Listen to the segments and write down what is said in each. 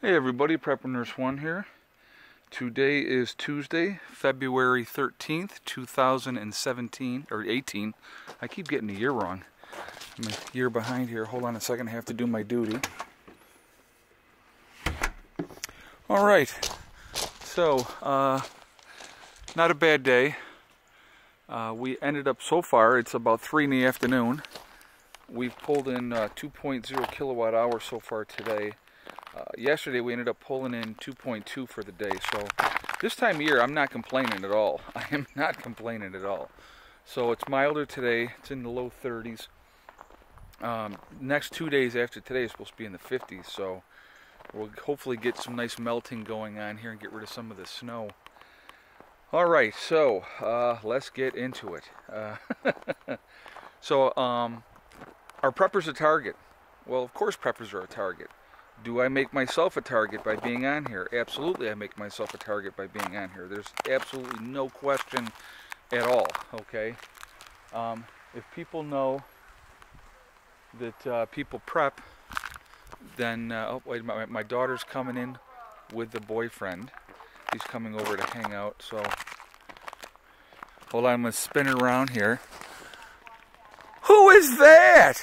Hey everybody, Prepper Nurse 1 here. Today is Tuesday, February 13th, 2017, or 18. I keep getting the year wrong. I'm a year behind here. Hold on a second, I have to do my duty. Alright, so, not a bad day. We ended up, so far, it's about 3 in the afternoon. We've pulled in 2.0 kilowatt hours so far today. Yesterday we ended up pulling in 2.2 for the day, so this time of year I'm not complaining at all. I am not complaining at all. So it's milder today, it's in the low 30s. Next 2 days after today is supposed to be in the 50s, so we'll hopefully get some nice melting going on here and get rid of some of the snow. Alright, so let's get into it. Are preppers a target? Well, of course preppers are a target. Do I make myself a target by being on here? Absolutely, I make myself a target by being on here. There's absolutely no question at all, okay? If people know that people prep, then, oh wait, my daughter's coming in with the boyfriend. He's coming over to hang out, so hold on, I'm going to spin it around here. Who is that?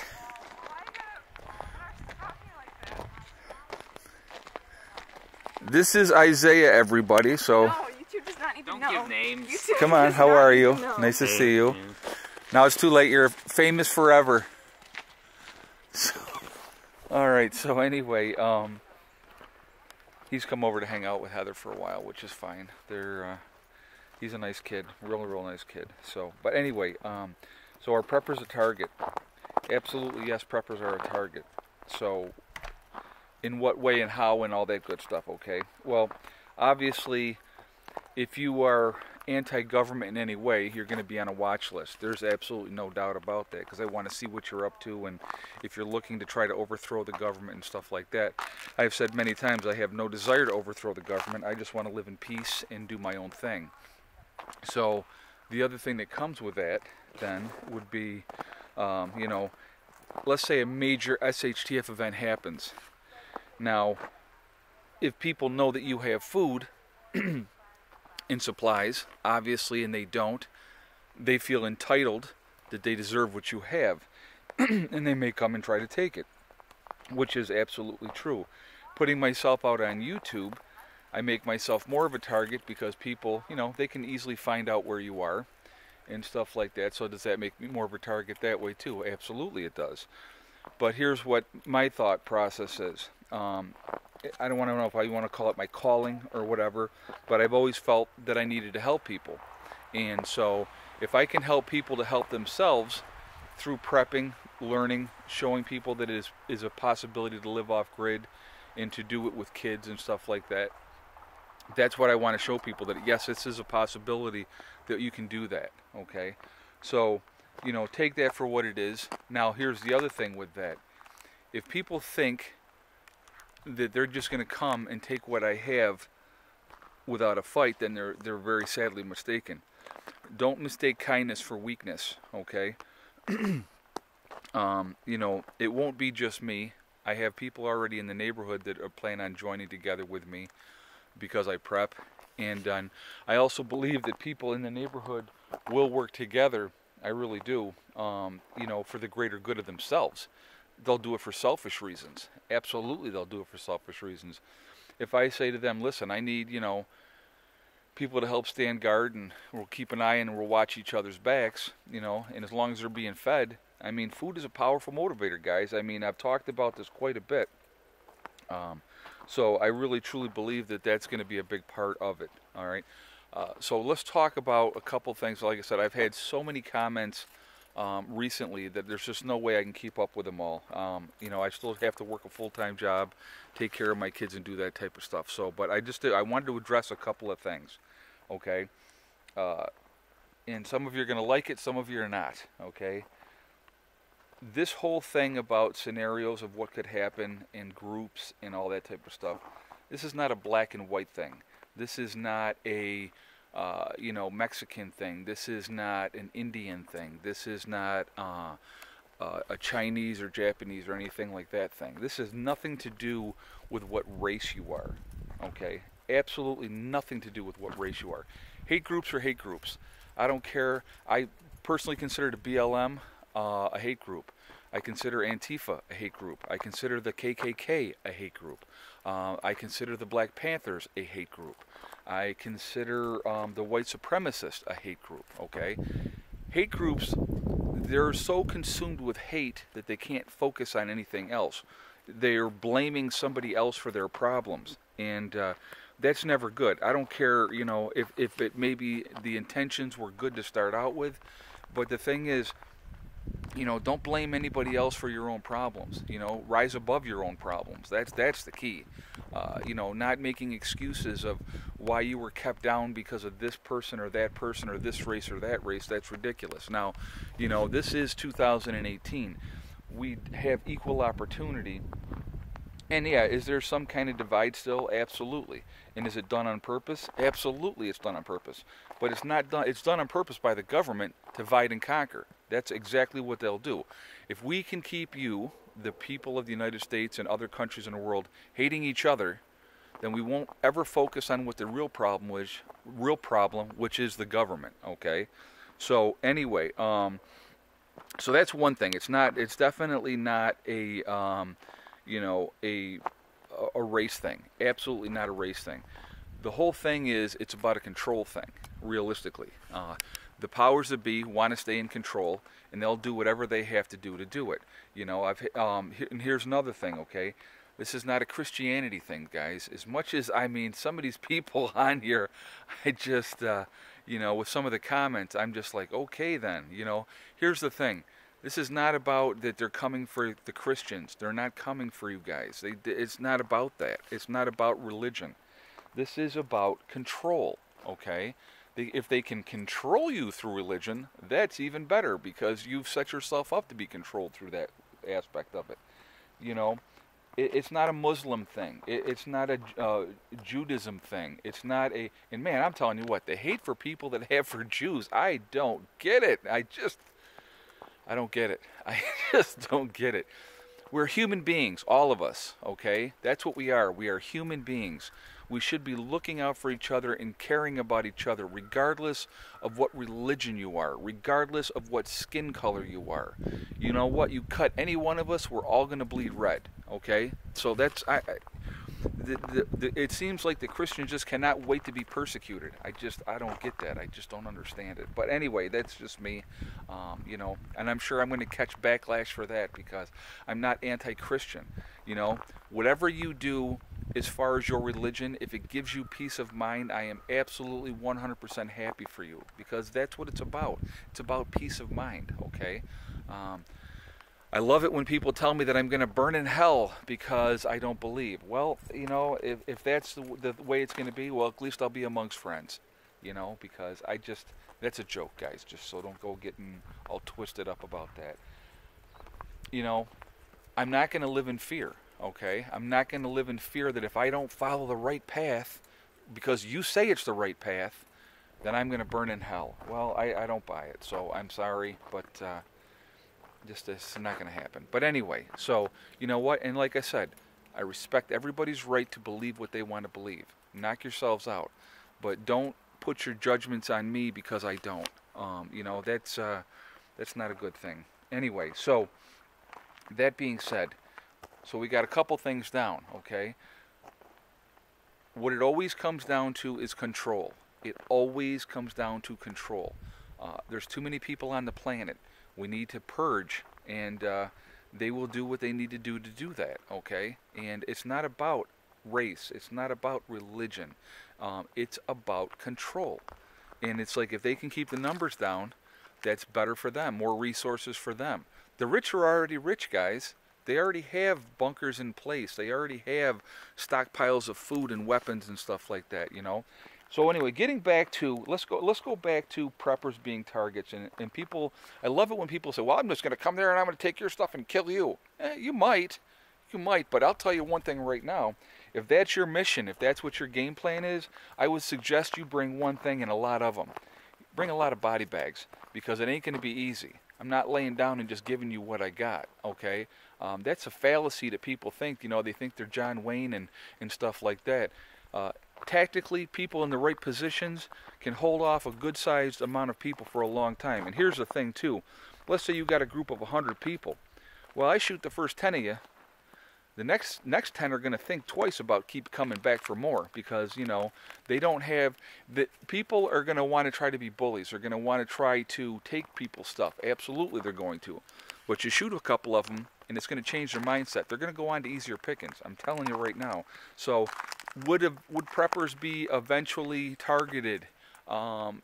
This is Isaiah, everybody, so... No, YouTube does not need to know. Don't give names. YouTube come on, how are you? Nice to see you. Yeah. Now it's too late, you're famous forever. Alright, so anyway, he's come over to hang out with Heather for a while, which is fine. He's a nice kid, real nice kid. So, but anyway, so are preppers a target? Absolutely, yes, preppers are a target. So, in what way and how and all that good stuff, okay? Well, obviously, if you are anti-government in any way, you're going to be on a watch list. There's absolutely no doubt about that, because I want to see what you're up to, and if you're looking to try to overthrow the government and stuff like that. I've said many times I have no desire to overthrow the government. I just want to live in peace and do my own thing. So, the other thing that comes with that, then, would be, you know, let's say a major SHTF event happens. Now, if people know that you have food and supplies, obviously, and they don't, they feel entitled that they deserve what you have, and they may come and try to take it, which is absolutely true. Putting myself out on YouTube, I make myself more of a target because people, you know, they can easily find out where you are and stuff like that. So does that make me more of a target that way too? Absolutely it does. But here's what my thought process is. I don't want to know if I want to call it my calling or whatever, but I've always felt that I needed to help people. And so if I can help people to help themselves through prepping, learning, showing people that it is a possibility to live off grid and to do it with kids and stuff like that, that's what I want to show people, that yes, this is a possibility that you can do that, okay? So, you know, take that for what it is. Now, here's the other thing with that. If people think that they're just going to come and take what I have without a fight, then they're very sadly mistaken. Don't mistake kindness for weakness, okay? You know, it won't be just me. I have people already in the neighborhood that are planning on joining together with me because I prep. And I also believe that people in the neighborhood will work together. I really do, you know, for the greater good of themselves. They'll do it for selfish reasons. Absolutely, they'll do it for selfish reasons. If I say to them, listen, I need, you know, people to help stand guard, and we'll keep an eye and we'll watch each other's backs, you know, and as long as they're being fed, I mean, food is a powerful motivator, guys. I mean, I've talked about this quite a bit. So I really, truly believe that that's going to be a big part of it, all right? So let's talk about a couple things. Like I said, I've had so many comments recently that there's just no way I can keep up with them all. You know, I still have to work a full-time job, take care of my kids, and do that type of stuff. So, but I wanted to address a couple of things, okay? And some of you are going to like it, some of you are not, okay? This whole thing about scenarios of what could happen in groups and all that type of stuff, this is not a black and white thing. This is not a you know, Mexican thing. This is not an Indian thing. This is not a Chinese or Japanese or anything like that thing. This has nothing to do with what race you are, okay? Absolutely nothing to do with what race you are. Hate groups are hate groups. I don't care. I personally consider the BLM a hate group. I consider Antifa a hate group. I consider the KKK a hate group. I consider the Black Panthers a hate group. I consider the white supremacists a hate group, okay? Hate groups, they're so consumed with hate that they can't focus on anything else. They're blaming somebody else for their problems, and that's never good. I don't care, you know, if it maybe the intentions were good to start out with, but the thing is, you know, don't blame anybody else for your own problems. You know, rise above your own problems. That's the key. You know, not making excuses of why you were kept down because of this person or this race or that race. That's ridiculous. Now, you know, this is 2018. We have equal opportunity. And yeah, is there some kind of divide still? Absolutely. And is it done on purpose? Absolutely, it's done on purpose. But it's not done. It's done on purpose by the government to divide and conquer. That's exactly what they'll do. If we can keep you, the people of the United States and other countries in the world, hating each other, then we won't ever focus on what the real problem is, which is the government. Okay. So anyway, so that's one thing. It's definitely not a you know, a race thing. Absolutely not a race thing. The whole thing is, it's about a control thing, realistically. The powers that be want to stay in control, and they'll do whatever they have to do it. You know, and here's another thing, okay? This is not a Christianity thing, guys. As much as, I mean, some of these people on here, I just, you know, with some of the comments, I'm just like, okay then, you know. Here's the thing. This is not about that they're coming for the Christians. They're not coming for you guys. It's not about that. It's not about religion. This is about control, okay? If they can control you through religion, that's even better, because you've set yourself up to be controlled through that aspect of it. You know, it's not a Muslim thing. It's not a Judaism thing. It's not a... And man, I'm telling you what, the hate for people that have for Jews, I don't get it. I don't get it. I just don't get it. We're human beings, all of us, okay? That's what we are. We are human beings. We should be looking out for each other and caring about each other, regardless of what religion you are, regardless of what skin color you are. You know what? You cut any one of us, we're all going to bleed red, okay? So that's... it seems like the Christians just cannot wait to be persecuted. I don't get that. I just don't understand it. But anyway, that's just me, you know, and I'm sure I'm going to catch backlash for that, because I'm not anti-Christian. You know, whatever you do as far as your religion, if it gives you peace of mind, I am absolutely 100% happy for you, because that's what it's about. It's about peace of mind, okay? I love it when people tell me that I'm going to burn in hell because I don't believe. Well, you know, if that's the way it's going to be, well, at least I'll be amongst friends, you know, because that's a joke, guys, just so don't go getting all twisted up about that. You know, I'm not going to live in fear, okay? I'm not going to live in fear that if I don't follow the right path, because you say it's the right path, then I'm going to burn in hell. Well, I don't buy it, so I'm sorry, but... it's not going to happen. But anyway, so, you know what? And like I said, I respect everybody's right to believe what they want to believe. Knock yourselves out. But don't put your judgments on me because I don't. You know, that's not a good thing. Anyway, so, that being said, so we got a couple things down, okay? What it always comes down to is control. It always comes down to control. There's too many people on the planet. We need to purge, and they will do what they need to do that, okay? And it's not about race. It's not about religion. It's about control. And it's like, if they can keep the numbers down, that's better for them, more resources for them. The rich are already rich, guys. They already have bunkers in place. They already have stockpiles of food and weapons and stuff like that, you know? So anyway, getting back to, let's go back to preppers being targets, and people, I love it when people say, well, I'm just going to come there and I'm going to take your stuff and kill you. You might, but I'll tell you one thing right now. If that's your mission, if that's what your game plan is, I would suggest you bring one thing and a lot of them. Bring a lot of body bags, because it ain't going to be easy. I'm not laying down and just giving you what I got, okay? That's a fallacy that people think, you know, they think they're John Wayne and stuff like that. Tactically, people in the right positions can hold off a good-sized amount of people for a long time. And here's the thing, too. Let's say you've got a group of 100 people. Well, I shoot the first 10 of you. The next 10 are going to think twice about keep coming back for more because, you know, they don't have... people are going to want to try to be bullies. They're going to want to try to take people's stuff. Absolutely, they're going to. But you shoot a couple of them, and it's going to change their mindset. They're going to go on to easier pickings. I'm telling you right now. So, would preppers be eventually targeted down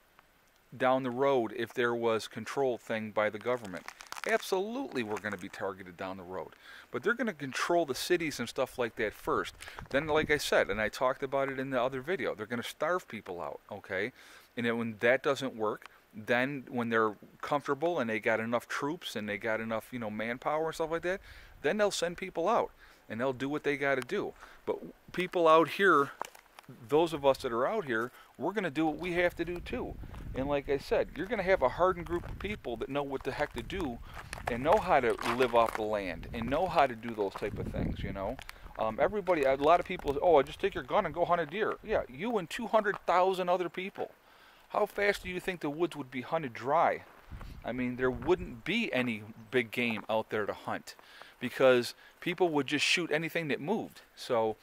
the road if there was control thing by the government? Absolutely, we're going to be targeted down the road. But they're going to control the cities and stuff like that first. Then, like I said, and I talked about it in the other video, they're going to starve people out, okay? And then when that doesn't work, then when they're comfortable and they got enough troops and they got enough, you know, manpower and stuff like that, then they'll send people out and they'll do what they got to do. But people out here, those of us that are out here, we're going to do what we have to do too. And like I said, you're going to have a hardened group of people that know what the heck to do and know how to live off the land and know how to do those type of things, you know. Everybody, a lot of people, oh, just take your gun and go hunt a deer. Yeah, you and 200,000 other people. How fast do you think the woods would be hunted dry? I mean, there wouldn't be any big game out there to hunt because people would just shoot anything that moved. So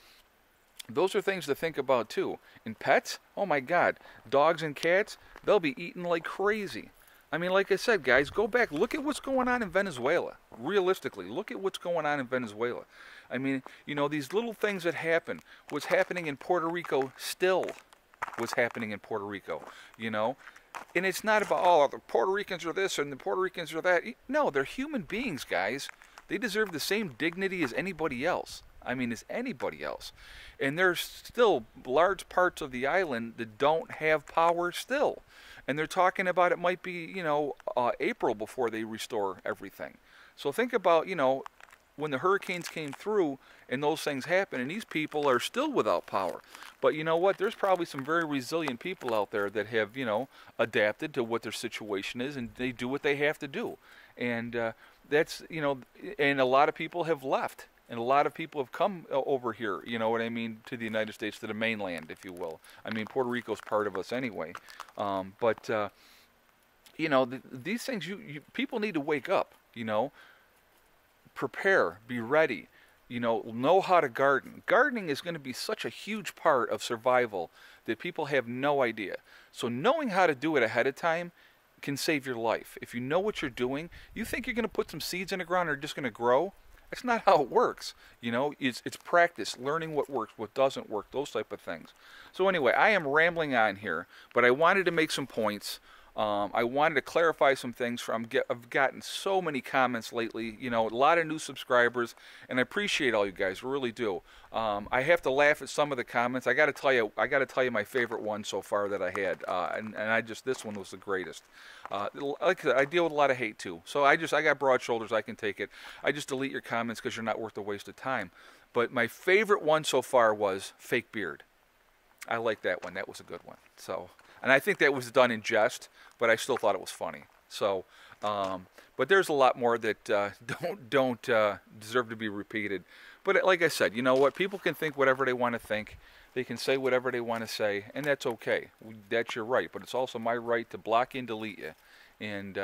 those are things to think about too. And pets, oh my God, dogs and cats, they'll be eaten like crazy. I mean, like I said, guys, go back, look at what's going on in Venezuela. Realistically, look at what's going on in Venezuela. I mean, you know, these little things that happen, what's happening in Puerto Rico still was happening in Puerto Rico, you know. And it's not about, oh, the Puerto Ricans are this and the Puerto Ricans are that. No, they're human beings, guys. They deserve the same dignity as anybody else. I mean, as anybody else. And there's still large parts of the island that don't have power still. And they're talking about it might be, you know, April before they restore everything. So think about, you know, when the hurricanes came through and those things happen and these people are still without power. But you know what? There's probably some very resilient people out there that have, you know, adapted to what their situation is and they do what they have to do. And that's, you know, and a lot of people have left. And a lot of people have come over here, you know what I mean, to the United States, to the mainland, if you will. I mean, Puerto Rico's part of us anyway. You know, these things, people need to wake up, you know. Prepare, be ready, you know how to garden. Gardening is going to be such a huge part of survival that people have no idea. So knowing how to do it ahead of time can save your life. If you know what you're doing, you think you're going to put some seeds in the ground and they're just going to grow? That's not how it works. You know, it's practice, learning what works, what doesn't work, those type of things. So anyway, I am rambling on here, but I wanted to make some points. I wanted to clarify some things. I've gotten so many comments lately, you know, a lot of new subscribers, and I appreciate all you guys, really do. I have to laugh at some of the comments. I got to tell you my favorite one so far that I had, and this one was the greatest. Like I said, I deal with a lot of hate too, so I got broad shoulders. I can take it. I just delete your comments because you're not worth the waste of time. But my favorite one so far was fake beard. I like that one. That was a good one. So. And I think that was done in jest, but I still thought it was funny. So, but there's a lot more that don't deserve to be repeated. But like I said, you know what? People can think whatever they want to think. They can say whatever they want to say, and that's okay. That's your right. But it's also my right to block you and delete you. And,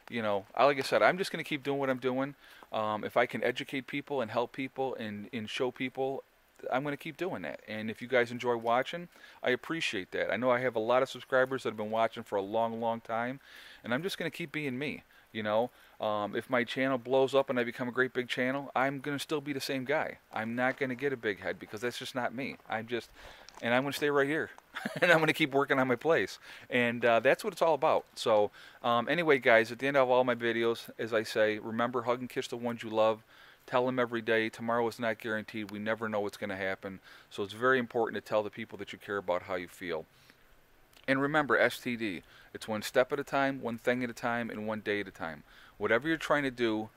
you know, like I said, I'm just going to keep doing what I'm doing. If I can educate people and help people and show people, I'm going to keep doing that. And if you guys enjoy watching, I appreciate that. I know I have a lot of subscribers that have been watching for a long, long time, and I'm just going to keep being me. You know, if my channel blows up and I become a great big channel, I'm going to still be the same guy. I'm not going to get a big head because that's just not me. And I'm going to stay right here. And I'm going to keep working on my place. And that's what it's all about. So anyway, guys, at the end of all my videos, as I say, remember, hug and kiss the ones you love. Tell them every day. Tomorrow is not guaranteed. We never know what's going to happen. So it's very important to tell the people that you care about how you feel. And remember, STD, it's one step at a time, one thing at a time, and one day at a time. Whatever you're trying to do,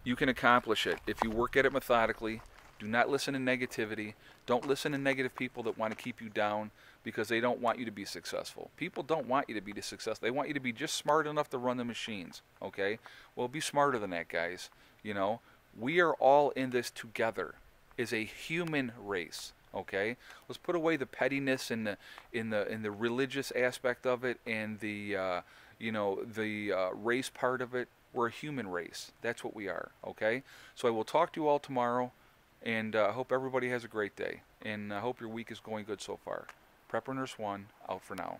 you can accomplish it if you work at it methodically Do not listen to negativity. Don't listen to negative people that want to keep you down because they don't want you to be successful. People don't want you to be successful. They want you to be just smart enough to run the machines, okay? Well, be smarter than that, guys. You know, we are all in this together as a human race, okay? Let's put away the pettiness and the religious aspect of it and the race part of it. We're a human race. That's what we are, okay? So I will talk to you all tomorrow, and I hope everybody has a great day. And I hope your week is going good so far. Prepper Nurse 1, out for now.